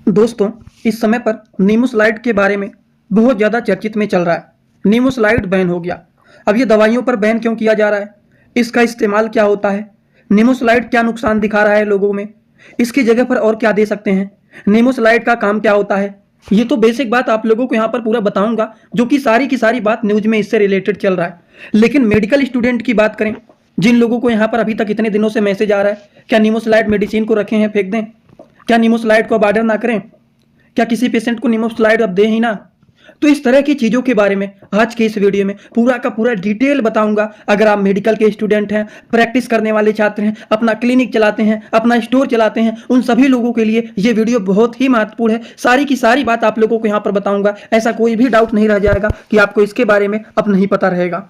दोस्तों, इस समय पर नीमोसलाइड के बारे में बहुत ज़्यादा चर्चित में चल रहा है। नीमोसलाइड बैन हो गया। अब ये दवाइयों पर बैन क्यों किया जा रहा है? इसका इस्तेमाल क्या होता है? नीमोसलाइड क्या नुकसान दिखा रहा है लोगों में? इसकी जगह पर और क्या दे सकते हैं? नीमोसलाइड का काम क्या होता है? ये तो बेसिक बात आप लोगों को यहाँ पर पूरा बताऊंगा, जो कि सारी की सारी बात न्यूज में इससे रिलेटेड चल रहा है। लेकिन मेडिकल स्टूडेंट की बात करें, जिन लोगों को यहाँ पर अभी तक इतने दिनों से मैसेज आ रहा है, क्या नीमोसलाइड मेडिसिन को रखें हैं फेंक दें? क्या नीमोसलाइड को अब ऑर्डर ना करें? क्या किसी पेशेंट को नीमोसलाइड अब दें ही ना? तो इस तरह की चीज़ों के बारे में आज के इस वीडियो में पूरा का पूरा डिटेल बताऊंगा। अगर आप मेडिकल के स्टूडेंट हैं, प्रैक्टिस करने वाले छात्र हैं, अपना क्लिनिक चलाते हैं, अपना स्टोर चलाते हैं, उन सभी लोगों के लिए ये वीडियो बहुत ही महत्वपूर्ण है। सारी की सारी बात आप लोगों को यहाँ पर बताऊंगा। ऐसा कोई भी डाउट नहीं रह जाएगा कि आपको इसके बारे में अब नहीं पता रहेगा।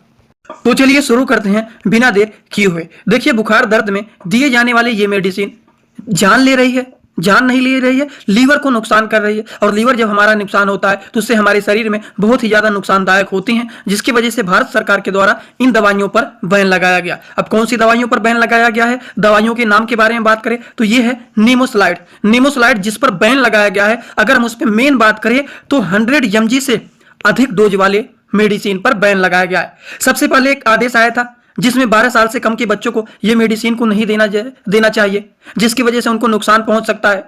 तो चलिए शुरू करते हैं बिना देर किए हुए। देखिए, बुखार दर्द में दिए जाने वाले ये मेडिसिन जान ले रही है, जान नहीं ले रही है, लीवर को नुकसान कर रही है। और लीवर जब हमारा नुकसान होता है तो उससे हमारे शरीर में बहुत ही ज्यादा नुकसानदायक होती हैं, जिसकी वजह से भारत सरकार के द्वारा इन दवाइयों पर बैन लगाया गया। अब कौन सी दवाइयों पर बैन लगाया गया है? दवाइयों के नाम के बारे में बात करें तो ये है नीमोसलाइड। नीमोसलाइड जिस पर बैन लगाया गया है, अगर हम उस पर मेन बात करें तो 100 mg से अधिक डोज वाले मेडिसिन पर बैन लगाया गया है। सबसे पहले एक आदेश आया था जिसमें 12 साल से कम के बच्चों को यह मेडिसिन को नहीं देना चाहिए, जिसकी वजह से उनको नुकसान पहुंच सकता है।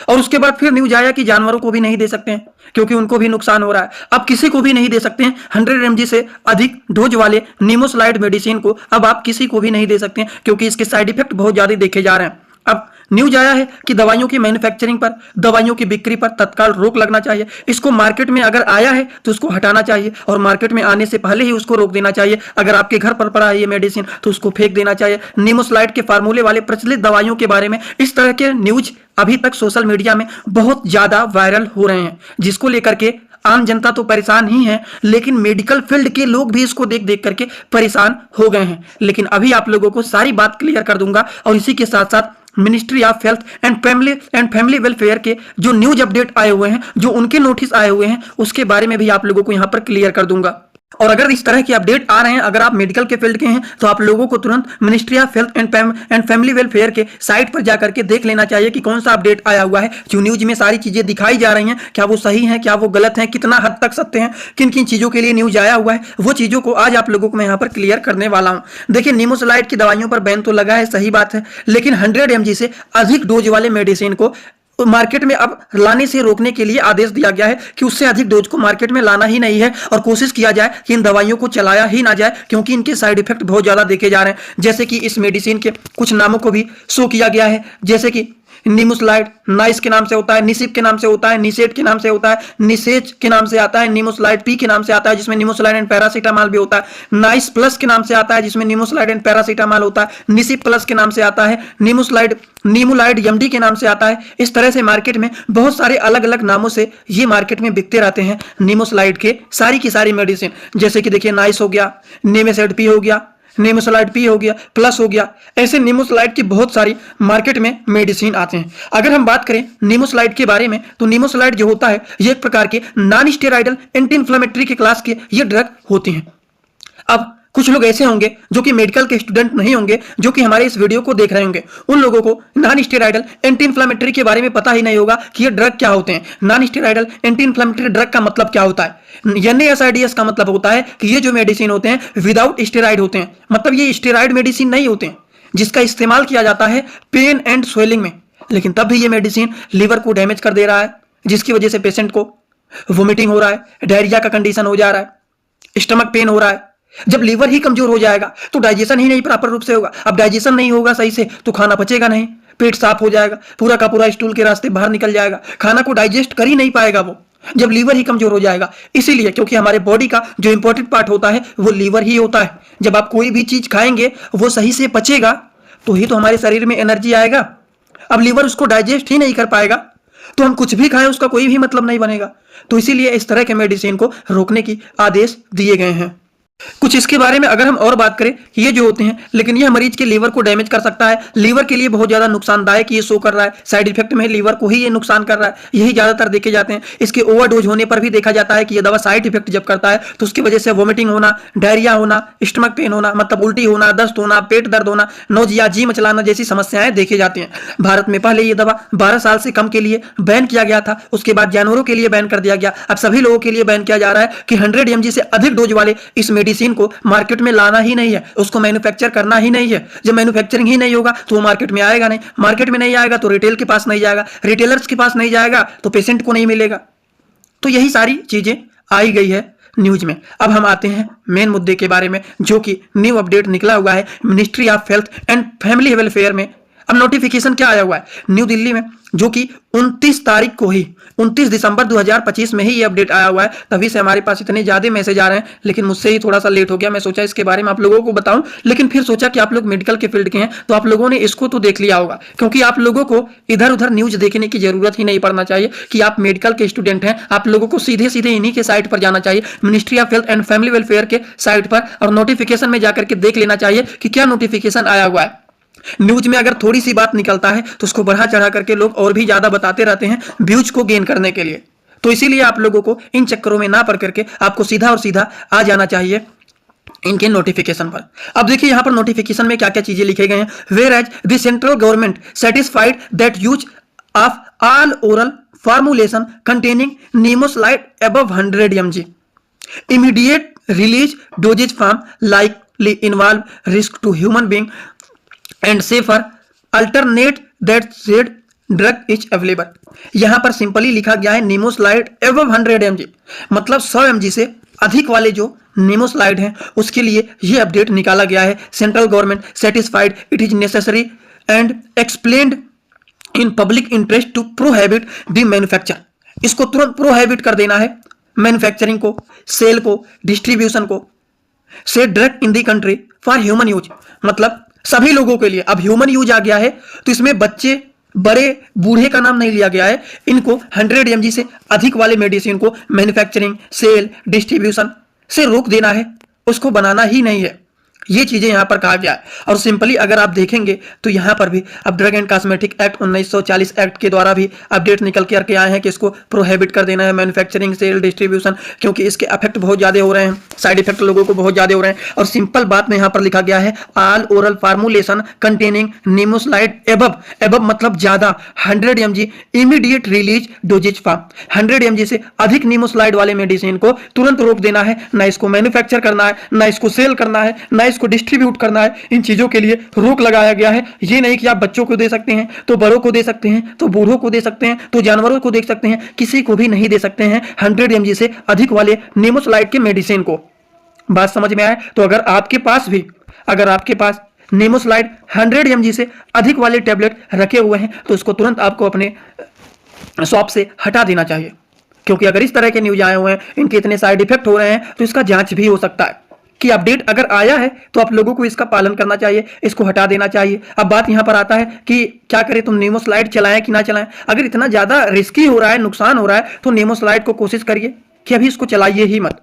और उसके बाद फिर न्यूज आया कि जानवरों को भी नहीं दे सकते हैं क्योंकि उनको भी नुकसान हो रहा है। अब किसी को भी नहीं दे सकते हैं 100 mg से अधिक डोज वाले नीमोसलाइड मेडिसिन को। अब आप किसी को भी नहीं दे सकते हैं क्योंकि इसके साइड इफेक्ट बहुत ज्यादा देखे जा रहे हैं। अब न्यूज आया है कि दवाइयों की मैन्युफैक्चरिंग पर, दवाइयों की बिक्री पर तत्काल रोक लगना चाहिए। इसको मार्केट में अगर आया है तो उसको हटाना चाहिए और मार्केट में आने से पहले ही उसको रोक देना चाहिए। अगर आपके घर पर पड़ा है ये मेडिसिन तो उसको फेंक देना चाहिए। नीमोसलाइड के फार्मूले वाले प्रचलित दवाइयों के बारे में इस तरह के न्यूज अभी तक सोशल मीडिया में बहुत ज्यादा वायरल हो रहे हैं, जिसको लेकर के आम जनता तो परेशान ही है, लेकिन मेडिकल फील्ड के लोग भी इसको देख देख करके परेशान हो गए हैं। लेकिन अभी आप लोगों को सारी बात क्लियर कर दूंगा और इसी के साथ साथ ministry of health and family welfare के जो न्यूज अपडेट आए हुए हैं, जो उनके नोटिस आए हुए हैं, उसके बारे में भी आप लोगों को यहां पर क्लियर कर दूंगा। और अगर इस तरह की अपडेट आ रहे हैं, अगर आप मेडिकल के फील्ड के हैं, तो आप लोगों को तुरंत ministry of health and family welfare के साइट पर जाकर के देख लेना चाहिए कि कौन सा अपडेट आया हुआ है। जो न्यूज में सारी चीजें दिखाई जा रही हैं, क्या वो सही है, क्या वो गलत है, कितना हद तक सत्य है, किन किन चीजों के लिए न्यूज आया हुआ है, वो चीजों को आज आप लोगों को मैं यहाँ पर क्लियर करने वाला हूँ। देखिए, नीमोसलाइड की दवाइयों पर बैन तो लगा है, सही बात है, लेकिन 100 mg से अधिक डोज वाले मेडिसिन को मार्केट में अब लाने से रोकने के लिए आदेश दिया गया है कि उससे अधिक डोज को मार्केट में लाना ही नहीं है और कोशिश किया जाए कि इन दवाइयों को चलाया ही ना जाए, क्योंकि इनके साइड इफेक्ट बहुत ज्यादा देखे जा रहे हैं। जैसे कि इस मेडिसिन के कुछ नामों को भी शो किया गया है, जैसे कि नीमोसलाइड नाइस के नाम से होता है, निसिप के नाम से होता है, निसेट के नाम से होता है, निसेज के नाम से आता है, नीमोसलाइड पी के नाम से आता है जिसमें नीमोसलाइड एंड पैरासीटामॉल भी होता है, नाइस प्लस के नाम से आता है जिसमें नीमोसलाइड एंड पैरासीटामॉल होता है, निसिप प्लस के नाम से आता है, नीमोलाइड एमडी के नाम से आता है। इस तरह से मार्केट में बहुत सारे अलग अलग नामों से ये मार्केट में बिकते रहते हैं नीमोसलाइड के सारी की सारी मेडिसिन। जैसे कि देखिए, नाइस हो गया, नीमेसेड पी हो गया, नीमोसलाइड पी हो गया, प्लस हो गया, ऐसे नीमोसलाइड की बहुत सारी मार्केट में मेडिसिन आते हैं। अगर हम बात करें नीमोसलाइड के बारे में तो नीमोसलाइड जो होता है ये एक प्रकार के नॉन स्टेरॉइडल एंटी इंफ्लेमेटरी के क्लास के ये ड्रग होते हैं। अब कुछ लोग ऐसे होंगे जो कि मेडिकल के स्टूडेंट नहीं होंगे, जो कि हमारे इस वीडियो को देख रहे होंगे, उन लोगों को नॉन स्टेरॉइडल एंटी इंफ्लेमेटरी के बारे में पता ही नहीं होगा कि ये ड्रग क्या होते हैं। Non steroidal anti inflammatory drug का मतलब क्या होता है? NSAIDs का मतलब होता है कि ये जो मेडिसिन होते हैं विदाउट स्टेरॉइड होते हैं, मतलब ये स्टेरॉइड मेडिसिन नहीं होते हैं, जिसका इस्तेमाल किया जाता है पेन एंड स्वेलिंग में। लेकिन तब भी ये मेडिसिन लीवर को डैमेज कर दे रहा है, जिसकी वजह से पेशेंट को वोमिटिंग हो रहा है, डायरिया का कंडीशन हो जा रहा है, स्टमक पेन हो रहा है। जब लीवर ही कमजोर हो जाएगा तो डाइजेशन ही नहीं प्रॉपर रूप से होगा। अब डाइजेशन नहीं होगा सही से तो खाना पचेगा नहीं, पेट साफ हो जाएगा, पूरा का पूरा स्टूल के रास्ते बाहर निकल जाएगा, खाना को डाइजेस्ट कर ही नहीं पाएगा वो, जब लीवर ही कमजोर हो जाएगा। इसीलिए, क्योंकि हमारे बॉडी का जो इंपॉर्टेंट पार्ट होता है वो लीवर ही होता है। जब आप कोई भी चीज खाएंगे वो सही से पचेगा तो ही तो हमारे शरीर में एनर्जी आएगा। अब लीवर उसको डाइजेस्ट ही नहीं कर पाएगा तो हम कुछ भी खाएं उसका कोई भी मतलब नहीं बनेगा। तो इसीलिए इस तरह के मेडिसिन को रोकने की आदेश दिए गए हैं। कुछ इसके बारे में अगर हम और बात करें, ये जो होते हैं, लेकिन यह मरीज के लीवर को डैमेज कर सकता है, लीवर के लिए बहुत ज्यादा नुकसानदायक ये शो कर रहा है, साइड इफेक्ट में लीवर को ही ये नुकसान कर रहा है, यही ज्यादातर देखे जाते हैं। इसके ओवरडोज होने पर भी देखा जाता है कि ये दवा साइड इफेक्ट जब करता है तो उसकी वजह से वोमिटिंग होना, डायरिया होना, स्टमक पेन होना, मतलब उल्टी होना, दस्त होना, पेट दर्द होना, नोजिया, जी मचलाना जैसी समस्याएं देखी जाती हैं। भारत में पहले ये दवा 12 साल से कम के लिए बैन किया गया था, उसके बाद जानवरों के लिए बैन कर दिया गया। अब सभी लोगों के लिए बैन किया जा रहा है कि 100 mg से अधिक डोज वाले इस मेडिसिन को मार्केट में लाना ही नहीं है, उसको मैन्युफैक्चर करना ही नहीं है। जब मैन्युफैक्चरिंग ही नहीं होगा तो वो मार्केट में आएगा नहीं, मार्केट में नहीं आएगा तो रिटेल के पास नहीं जाएगा, रिटेलर्स के पास नहीं जाएगा तो पेशेंट को नहीं मिलेगा। तो यही सारी चीजें आई गई है न्यूज में। अब हम आते हैं मेन मुद्दे के बारे में, जो कि न्यू अपडेट निकला हुआ है ministry of health and family welfare में। अब नोटिफिकेशन क्या आया हुआ है न्यू दिल्ली में, जो कि 29 तारीख को ही 29 दिसंबर 2025 में ही ये अपडेट आया हुआ है। तभी से हमारे पास इतने ज्यादा मैसेज आ रहे हैं, लेकिन मुझसे ही थोड़ा सा लेट हो गया। मैं सोचा इसके बारे में आप लोगों को बताऊं, लेकिन फिर सोचा कि आप लोग मेडिकल के फील्ड के हैं तो आप लोगों ने इसको तो देख लिया होगा, क्योंकि आप लोगों को इधर उधर न्यूज देखने की जरूरत ही नहीं पड़ना चाहिए कि आप मेडिकल के स्टूडेंट हैं। आप लोगों को सीधे सीधे इन्हीं के साइट पर जाना चाहिए, ministry of health and family welfare के साइट पर, और नोटिफिकेशन में जाकर के देख लेना चाहिए कि क्या नोटिफिकेशन आया हुआ है। न्यूज में अगर थोड़ी सी बात निकलता है तो उसको बढ़ा चढ़ा करके लोग और भी ज्यादा बताते रहते हैं व्यूज को गेन करने के लिए। तो इसीलिए आप लोगों को इन चक्करों में ना पड़ करके आपको सीधा और सीधा आ जाना चाहिए इनके नोटिफिकेशन पर। अब देखिए यहाँ पर नोटिफिकेशन में क्या क्या चीजें लिखे गए हैं। Whereas the central government satisfied that use of all oral formulation containing nimesulide above 100 mg immediate release dosage form likely involve risk to human being and safer alternate that said drug is available। यहां पर simply लिखा गया है nimesulide above 100 mg, मतलब 100 mg से अधिक वाले जो निमोसलाइड हैं उसके लिए यह अपडेट निकाला गया है। Central government satisfied it is necessary and explained in public interest to prohibit the manufacture. इसको तुरंत प्रोहिबिट कर देना है, मैन्युफैक्चरिंग को, सेल को, डिस्ट्रीब्यूशन को, से drug in the country for human use, मतलब सभी लोगों के लिए। अब ह्यूमन यूज आ गया है तो इसमें बच्चे, बड़े, बूढ़े का नाम नहीं लिया गया है। इनको 100 mg से अधिक वाले मेडिसिन को मैन्युफैक्चरिंग, सेल, डिस्ट्रीब्यूशन से रोक देना है, उसको बनाना ही नहीं है। ये चीजें यहां पर कहा गया है। और सिंपली अगर आप देखेंगे तो यहां पर भी अब drug and cosmetic act 1940 act के द्वारा भी अपडेट निकल के आए हैं कि इसको प्रोहिबिट कर देना है मैन्युफैक्चरिंग, सेल, डिस्ट्रीब्यूशन, क्योंकि इसके इफेक्ट बहुत ज्यादा हो रहे हैं, साइड इफेक्ट लोगों को बहुत ज्यादा हो रहे हैं। और सिंपल बात में यहां पर लिखा गया है all oral formulation containing nimesulide above मतलब ज्यादा 100 mg immediate release dosage form. 100 mg से अधिक निमोसलाइड वाले मेडिसिन को तुरंत रोक देना है, ना इसको मैन्युफैक्चर करना है, ना इसको सेल करना है, ना इसको डिस्ट्रीब्यूट करना है। इन चीजों के लिए रोक लगाया गया है। ये नहीं कि आप बच्चों को दे सकते हैं तो बड़ों को दे सकते हैं तो बूढ़ों को दे सकते हैं तो जानवरों को दे सकते हैं, किसी को भी नहीं दे सकते हैं 100 mg से अधिक वाले निमोसलाइड के मेडिसिन को। बात समझ में आए? तो अगर आपके पास निमोसलाइड 100 mg से अधिक वाले टैबलेट रखे हुए हैं तो उसको तुरंत आपको अपने शॉप से हटा देना चाहिए, क्योंकि अगर इस तरह के न्यूज आए हुए हैं, इनके इतने साइड इफेक्ट हो रहे हैं तो इसका जांच भी हो सकता है कि अपडेट अगर आया है तो आप लोगों को इसका पालन करना चाहिए, इसको हटा देना चाहिए। अब बात यहां पर आता है कि क्या करें, तुम निमोसलाइड चलाएं कि ना चलाएं। अगर इतना ज्यादा रिस्की हो रहा है, नुकसान हो रहा है, तो निमोसलाइड को कोशिश करिए कि अभी इसको चलाइए ही मत।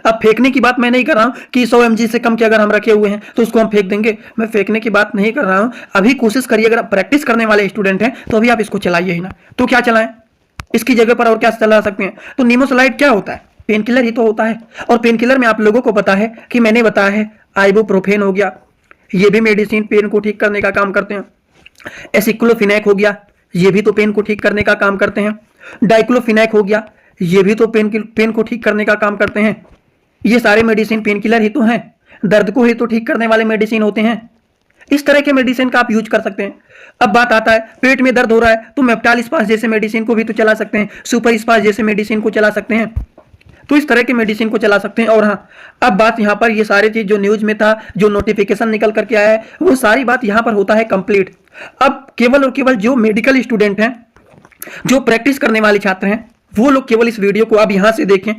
अब फेंकने की बात मैं नहीं कर रहा हूं कि 100 mg से कम के अगर हम रखे हुए हैं तो उसको हम फेंक देंगे, मैं फेंकने की बात नहीं कर रहा हूं। अभी कोशिश करिए, अगर आप प्रैक्टिस करने वाले स्टूडेंट हैं तो अभी आप इसको चलाइए ही ना। तो क्या चलाएं, इसकी जगह पर और क्या चला सकते हैं? तो निमोसलाइड क्या होता है? पेन किलर ही तो होता है। और पेन किलर में आप लोगों को पता है कि मैंने बताया है आइबुप्रोफेन हो गया, ये भी मेडिसिन पेन को ठीक करने का काम करते हैं। एसिक्लोफिनैक हो गया, ये भी तो पेन को ठीक करने का काम करते हैं। डाइक्लोफिनैक हो गया, ये भी तो पेन को ठीक करने का काम करते हैं। ये सारे मेडिसिन पेन किलर ही तो हैं, दर्द को ही तो ठीक करने वाले मेडिसिन होते हैं। इस तरह के मेडिसिन का आप यूज कर सकते हैं। अब बात आता है पेट में दर्द हो रहा है तो मेप्टाल स्पास जैसे मेडिसिन को भी तो चला सकते हैं, सुपर स्पास जैसे मेडिसिन को चला सकते हैं, तो इस तरह के मेडिसिन को चला सकते हैं। और हाँ, अब बात यहाँ पर ये सारी चीज जो न्यूज में था, जो नोटिफिकेशन निकल करके आया है, वो सारी बात यहाँ पर होता है कंप्लीट। अब केवल और केवल जो मेडिकल स्टूडेंट हैं, जो प्रैक्टिस करने वाले छात्र हैं, वो लोग केवल इस वीडियो को अब यहाँ से देखें,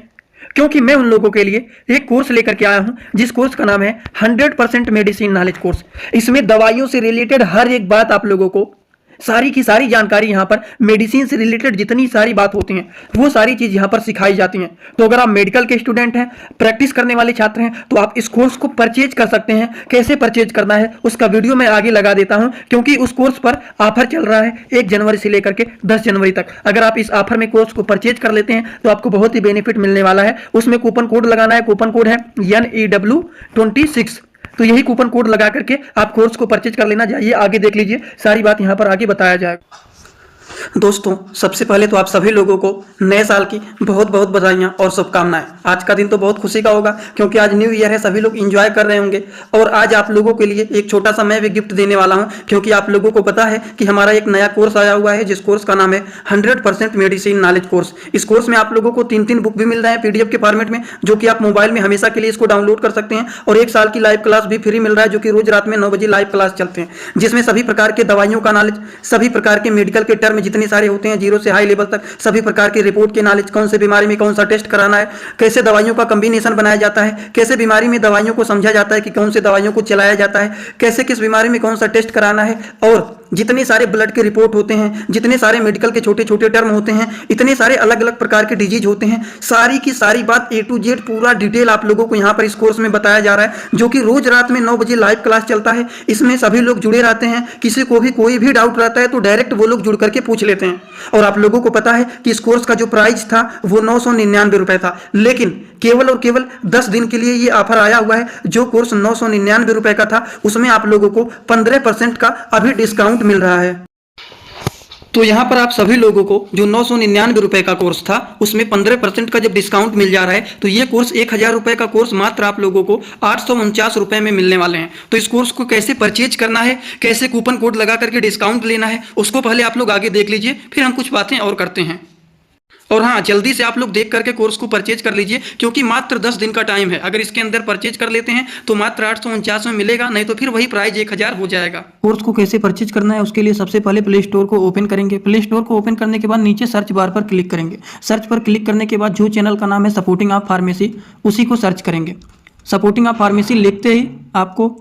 क्योंकि मैं उन लोगों के लिए एक कोर्स लेकर के आया हूं, जिस कोर्स का नाम है 100% मेडिसिन नॉलेज कोर्स। इसमें दवाइयों से रिलेटेड हर एक बात आप लोगों को सारी की सारी जानकारी यहाँ पर मेडिसिन से रिलेटेड जितनी सारी बात होती हैं वो सारी चीज़ यहाँ पर सिखाई जाती हैं। तो अगर आप मेडिकल के स्टूडेंट हैं, प्रैक्टिस करने वाले छात्र हैं, तो आप इस कोर्स को परचेज कर सकते हैं। कैसे परचेज करना है उसका वीडियो मैं आगे लगा देता हूं, क्योंकि उस कोर्स पर ऑफर चल रहा है 1 जनवरी से लेकर के 10 जनवरी तक। अगर आप इस ऑफर में कोर्स को परचेज कर लेते हैं तो आपको बहुत ही बेनिफिट मिलने वाला है। उसमें कूपन कोड लगाना है, कूपन कोड है NEW26। तो यही कूपन कोड लगा करके आप कोर्स को परचेज कर लेना। जाइए आगे देख लीजिए, सारी बात यहाँ पर आगे बताया जाएगा। दोस्तों, सबसे पहले तो आप सभी लोगों को नए साल की बहुत बहुत बधाइयाँ और शुभकामनाएं। आज का दिन तो बहुत खुशी का होगा क्योंकि आज न्यू ईयर है, सभी लोग एंजॉय कर रहे होंगे। और आज आप लोगों के लिए एक छोटा सा मैं भी गिफ्ट देने वाला हूं, क्योंकि आप लोगों को पता है कि हमारा एक नया कोर्स आया हुआ है, जिस कोर्स का नाम है 100% मेडिसिन नॉलेज कोर्स। इस कोर्स में आप लोगों को 3 बुक भी मिल रहे हैं PDF के फॉर्मेट में, जो कि आप मोबाइल में हमेशा के लिए इसको डाउनलोड कर सकते हैं। और 1 साल की लाइव क्लास भी फ्री मिल रहा है, जो कि रोज रात में 9 बजे लाइव क्लास चलते हैं, जिसमें सभी प्रकार के दवाइयों का नॉलेज, सभी प्रकार के मेडिकल के टर्म जितने सारे होते हैं, जीरो से हाई लेवल तक सभी प्रकार की रिपोर्ट के नॉलेज, कौन से बीमारी में कौन सा टेस्ट कराना है, कैसे दवाइयों का कॉम्बिनेशन बनाया जाता है, कैसे बीमारी में दवाइयों को समझा जाता है कि कौन से दवाइयों को चलाया जाता है, कैसे किस बीमारी में कौन सा टेस्ट कराना है, और जितने सारे ब्लड के रिपोर्ट होते हैं, जितने सारे मेडिकल के छोटे छोटे टर्म होते हैं, इतने सारे अलग अलग प्रकार के डिजीज होते हैं, सारी की सारी बात A to Z पूरा डिटेल आप लोगों को यहाँ पर इस कोर्स में बताया जा रहा है, जो कि रोज रात में 9 बजे लाइव क्लास चलता है। इसमें सभी लोग जुड़े रहते हैं, किसी को भी कोई भी डाउट रहता है तो डायरेक्ट वो लोग जुड़ करके पूछ लेते हैं। और आप लोगों को पता है कि इस कोर्स का जो प्राइस था वो 999 रुपए था, लेकिन केवल और केवल 10 दिन के लिए ये ऑफर आया हुआ है। जो कोर्स 999 रुपए का था उसमें आप लोगों को 15% का अभी डिस्काउंट मिल रहा है। तो यहाँ पर आप सभी लोगों को जो 999 रुपए का कोर्स था उसमें 15% का जब डिस्काउंट मिल जा रहा है, तो ये कोर्स 1000 रुपए का कोर्स मात्र आप लोगों को 849 रुपए में मिलने वाले हैं। तो इस कोर्स को कैसे परचेज करना है, कैसे कूपन कोड लगा करके डिस्काउंट लेना है, उसको पहले आप लोग आगे देख लीजिए, फिर हम कुछ बातें और करते हैं। और हाँ, जल्दी से आप लोग देख करके कोर्स को परचेज कर लीजिए, क्योंकि मात्र 10 दिन का टाइम है। अगर इसके अंदर परचेज कर लेते हैं तो मात्र 849 में मिलेगा, नहीं तो फिर वही प्राइस 1000 हो जाएगा। कोर्स को कैसे परचेज करना है उसके लिए सबसे पहले प्ले स्टोर को ओपन करेंगे। प्ले स्टोर को ओपन करने के बाद नीचे सर्च बार पर क्लिक करेंगे। सर्च पर क्लिक करने के बाद जो चैनल का नाम है सपोर्टिंग ऑफ फार्मेसी, उसी को सर्च करेंगे। सपोर्टिंग ऑफ फार्मेसी लिखते ही आपको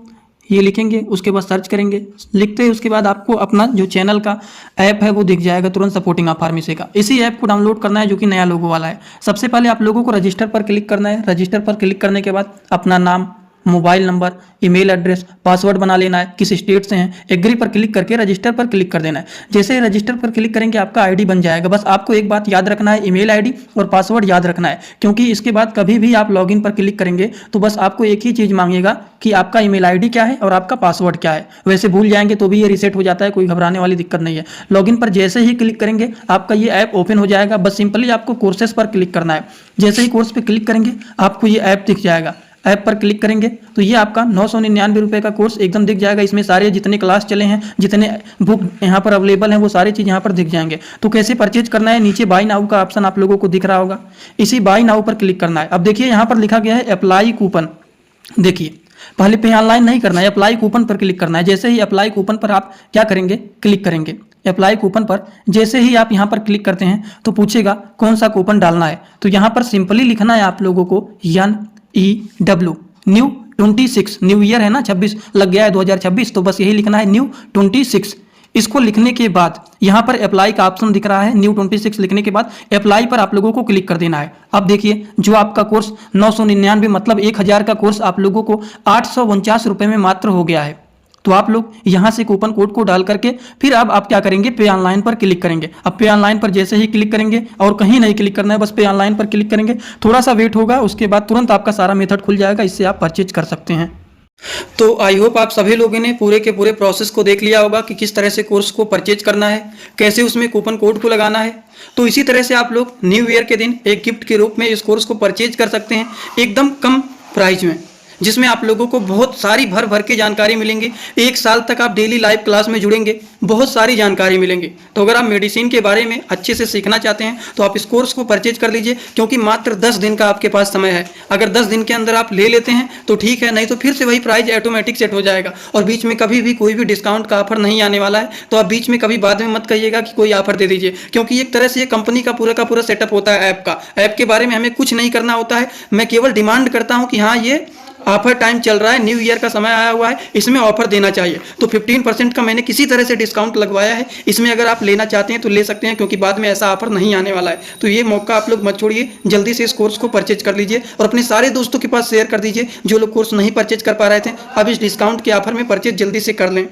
ये लिखेंगे, उसके बाद सर्च करेंगे। लिखते ही उसके बाद आपको अपना जो चैनल का ऐप है वो दिख जाएगा तुरंत, सपोर्टिंग ऑफ फार्मेसी का। इसी ऐप को डाउनलोड करना है, जो कि नया लोगो वाला है। सबसे पहले आप लोगों को रजिस्टर पर क्लिक करना है। रजिस्टर पर क्लिक करने के बाद अपना नाम, mobile number, email address, password बना लेना है, किस स्टेट से हैं, एग्री पर क्लिक करके रजिस्टर पर क्लिक कर देना है। जैसे ही रजिस्टर पर क्लिक करेंगे आपका आईडी बन जाएगा। बस आपको एक बात याद रखना है, ईमेल आईडी और पासवर्ड याद रखना है, क्योंकि इसके बाद कभी भी आप लॉगिन पर क्लिक करेंगे तो बस आपको एक ही चीज़ मांगेगा कि आपका ईमेल आईडी क्या है और आपका पासवर्ड क्या है। वैसे भूल जाएंगे तो भी ये रीसेट हो जाता है, कोई घबराने वाली दिक्कत नहीं है। लॉगिन पर जैसे ही क्लिक करेंगे आपका ये ऐप ओपन हो जाएगा। बस सिंपली आपको कोर्सेस पर क्लिक करना है। जैसे ही कोर्स पर क्लिक करेंगे आपको ये ऐप दिख जाएगा। ऐप पर क्लिक करेंगे तो ये आपका 999 रुपये का कोर्स एकदम दिख जाएगा। इसमें सारे जितने क्लास चले हैं, जितने बुक यहाँ पर अवेलेबल हैं, वो सारी चीज़ यहाँ पर दिख जाएंगे। तो कैसे परचेज करना है, नीचे बाय नाउ का ऑप्शन आप लोगों को दिख रहा होगा, इसी बाय नाउ पर क्लिक करना है। अब देखिए यहाँ पर लिखा गया है अप्लाई कूपन। देखिए पहले पे ऑनलाइन नहीं करना है, अप्लाई कूपन पर क्लिक करना है। जैसे ही अप्लाई कूपन पर आप क्या करेंगे, क्लिक करेंगे। अप्लाई कूपन पर जैसे ही आप यहाँ पर क्लिक करते हैं तो पूछेगा कौन सा कूपन डालना है। तो यहाँ पर सिंपली लिखना है आप लोगों को NEW न्यू 26, न्यू ईयर है ना, 26 लग गया है 2026, तो बस यही लिखना है न्यू 26। इसको लिखने के बाद यहाँ पर अप्लाई का ऑप्शन दिख रहा है। न्यू 26 लिखने के बाद अप्लाई पर आप लोगों को क्लिक कर देना है। अब देखिए जो आपका कोर्स 999 मतलब 1000 का कोर्स आप लोगों को 849 रुपये में मात्र हो गया है। तो आप लोग यहाँ से कूपन कोड को डाल करके फिर अब आप क्या करेंगे, पे ऑनलाइन पर क्लिक करेंगे। अब पे ऑनलाइन पर जैसे ही क्लिक करेंगे, और कहीं नहीं क्लिक करना है, बस पे ऑनलाइन पर क्लिक करेंगे। थोड़ा सा वेट होगा, उसके बाद तुरंत आपका सारा मेथड खुल जाएगा, इससे आप परचेज कर सकते हैं। तो आई होप आप सभी लोगों ने पूरे के पूरे प्रोसेस को देख लिया होगा कि किस तरह से कोर्स को परचेज करना है, कैसे उसमें कूपन कोड को लगाना है। तो इसी तरह से आप लोग न्यू ईयर के दिन एक गिफ्ट के रूप में इस कोर्स को परचेज कर सकते हैं एकदम कम प्राइस में, जिसमें आप लोगों को बहुत सारी भर भर के जानकारी मिलेंगी। 1 साल तक आप डेली लाइव क्लास में जुड़ेंगे, बहुत सारी जानकारी मिलेंगी। तो अगर आप मेडिसिन के बारे में अच्छे से सीखना चाहते हैं तो आप इस कोर्स को परचेज कर लीजिए, क्योंकि मात्र 10 दिन का आपके पास समय है। अगर 10 दिन के अंदर आप ले लेते हैं तो ठीक है, नहीं तो फिर से वही प्राइस ऑटोमेटिक सेट हो जाएगा और बीच में कभी भी कोई भी डिस्काउंट का ऑफर नहीं आने वाला है। तो आप बीच में कभी बाद में मत कहिएगा कि कोई ऑफर दे दीजिए, क्योंकि एक तरह से ये कंपनी का पूरा सेटअप होता है। ऐप के बारे में हमें कुछ नहीं करना होता है। मैं केवल डिमांड करता हूँ कि हाँ, ये ऑफर टाइम चल रहा है, न्यू ईयर का समय आया हुआ है, इसमें ऑफर देना चाहिए। तो 15% का मैंने किसी तरह से डिस्काउंट लगवाया है, इसमें अगर आप लेना चाहते हैं तो ले सकते हैं, क्योंकि बाद में ऐसा ऑफर नहीं आने वाला है। तो ये मौका आप लोग मत छोड़िए, जल्दी से इस कोर्स को परचेज कर लीजिए और अपने सारे दोस्तों के पास शेयर कर दीजिए जो लोग कोर्स नहीं परचेज कर पा रहे थे। अब इस डिस्काउंट के ऑफर में परचेज जल्दी से कर लें।